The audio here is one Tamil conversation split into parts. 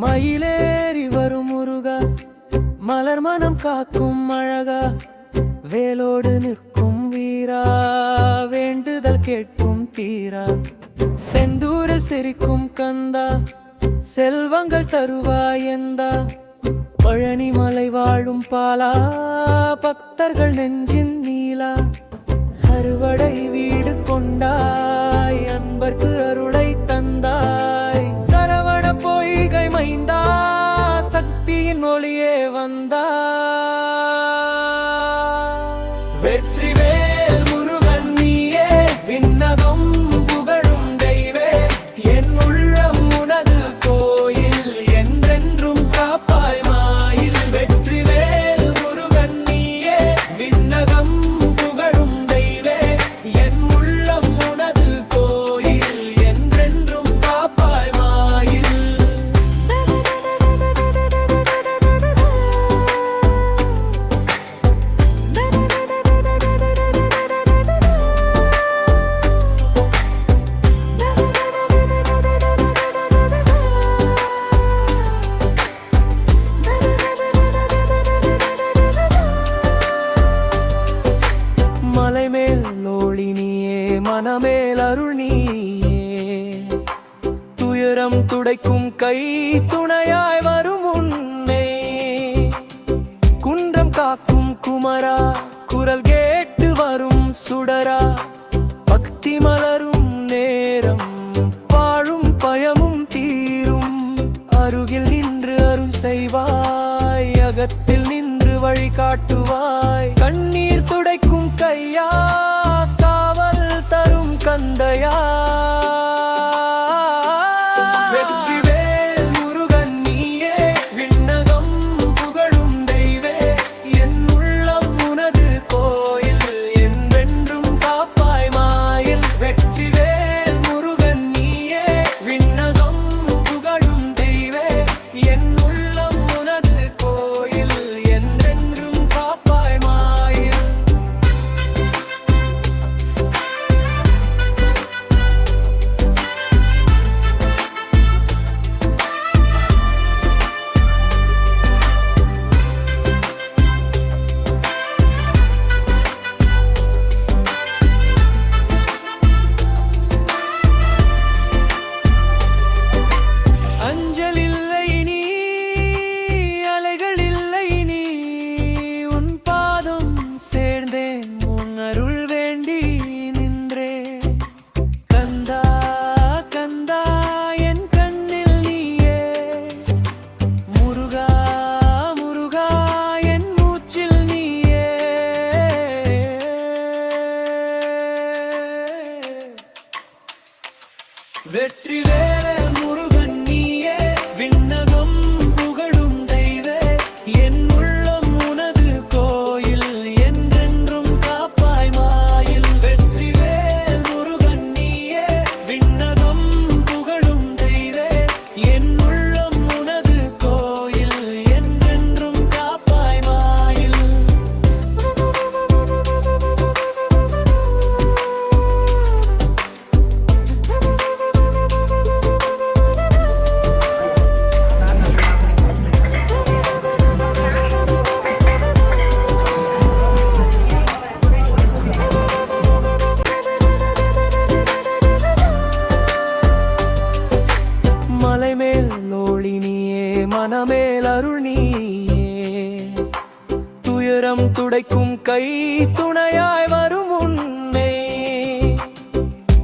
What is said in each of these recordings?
மயிலேறி வரும் முருகா, மலர் மனம் காக்கும் அழகா, வேலோடு நிற்கும் வீரா, வேண்டுதல் கேட்கும் தீரா, செந்தூரில் சிரிக்கும் கந்தா, செல்வங்கள் தருவாயந்தா, பழனிமலை வாழும் பாலா, பக்தர்கள் நெஞ்சின் நீலா, அறுவடை வீடு கொண்டாய், அன்பர்க்கு அருளை தந்தாய், சரவண பொய்கை மைந்தா, சக்தியின் ஒளியே வந்தா. வெற்றிவேல் முருகன் நீயே, விண்ணகம் புகழும் தெய்வே, என் உள்ளம் உனது கோயில், என்றென்றும் காப்பாய் மாயில். வெற்றிவேல் முருகன் நீயே, விண்ணகம் புகழும் தெய்வே, என் உள்ளம் உனது கோயில், என்றென்றும் காப்பாய் மாயில். மலைமேல் லோளி நீயே, மனமேல் அருள் நீயே, துயரம் துடைக்கும் கை துணையாய் வரும் உன்னை, குன்றம் காக்கும் குமரா, குரல் கேட்டு வரும் சுடரா, பக்தி மலரும் நேரம் வாழும் பயமும் தீரும், அருகில் நின்று அருள் செய்வாய், அகத்தில் நின்று வழி காட்டுவாய், கண்ணீர் துடைக்கும் கையா, காவல் தரும் கந்தையா. வெற்றிவேல் முருகன் நீயே, விண்ணகம் புகழும் தெய்வே, என் உள்ளம் உனது கோயில், என்றென்றும் காப்பாய் மாயில். வெற்றிவேல் முருகன் நீயே, விண்ணகம் புகழும் தெய்வே, என் உள்ளம் உனது கோயில், என்றென்றும் காப்பாய் மாயில். அஞ்சல் இல்லை நீ, அலைகள் இல்லை நீ, உன் பாதம் சேர்ந்தேன், உன் அருள் வேண்டி நின்றேன். கந்தா கந்தா என் கண்ணில் நீயே, முருகா முருகா என் மூச்சில் நீயே. வெற்றிவேல் முருகன் நீயே, விண்ணகம் புகழும் தெய்வே, என் உள்ளம் உனது கோயில், என்றென்றும் காப்பாய் மாயில். வெற்றிவேல் முருகன் நீயே, விண்ணகம் புகழும் தெய்வே, என் உள்ளம் உனது கோயில், என்றென்றும் காப்பாய் மாயில். மலைமேல் லோளி நீயே, மனமேல் அருள் நீயே, துயரம் துடைக்கும் கை துணையாய் வரும் உன்னை,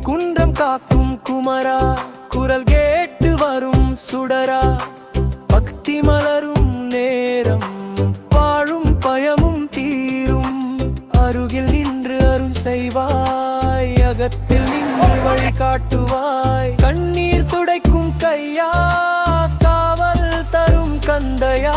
குன்றம் காக்கும் குமரா, குரல் கேட்டு வரும் சுடரா, பக்தி மலரும் நேரம் வாழும் பயமும் தீரும், அருகில் நின்று அருள் செய்வாய், அகத்தில் நின்று வழி காட்டுவாய், கண்ணீர் துடைக்கும் கையா, காவல் தரும் கந்தையா.